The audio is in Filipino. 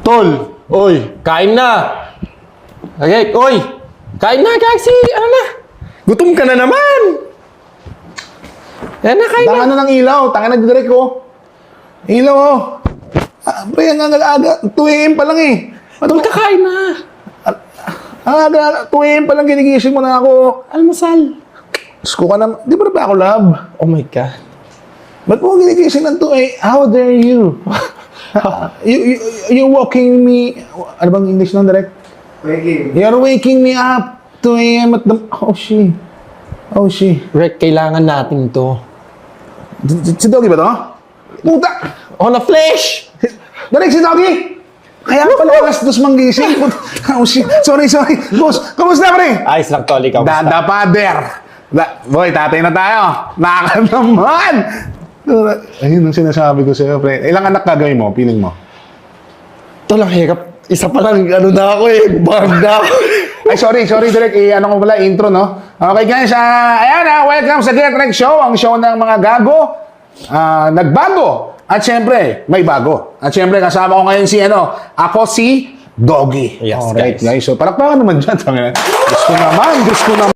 Tol, oy, kain na. Okay, oy, kain na, Gaxi. Ano na? Gutom ka na naman. Yan na, kain Tanga na. na ng ilaw. Tanga na direct ko. Ilaw, oh. Pre, ang aga. 2 AM pa lang eh. Tol, kakain na. Ang aga, 2 AM pa lang ginigising mo na ako. Almusal. Sko ka naman. Di ba na ba ako, love? Oh my God. Ba't mo ginigising ng 2 AM? How dare you? You're waking me... Ano bang English nun, direct? Waking. You're waking me up 2 AM at the... Oh, she. Oh, she. Rek, kailangan natin to. Si Doggy ba to? Puta! On a flesh! Direct si Doggy! Kaya pala alas 2 manggising. Oh, shit. Sorry. Boss, kamusta, pre? Ayos lang, Tol. Ikaw. Dada pader. Boy, tatay na tayo. Naka naman. Ayun ang sinasabi ko sa'yo, pre. Ilang anak gagawin mo? Piling mo? Tol, ang hirap. Isa pa lang, ano na ako eh. Bag na ako. Ay, sorry, direct. Ano ko pala, intro, no? Okay, guys. Ayan, welcome sa Get Rec Show. Ang show ng mga gago. Nagbago. At syempre, may bago. At syempre, kasama ko ngayon ako si Doggy. Yes, Alright, guys. guys. So, palakpakan naman dyan. Gusto naman.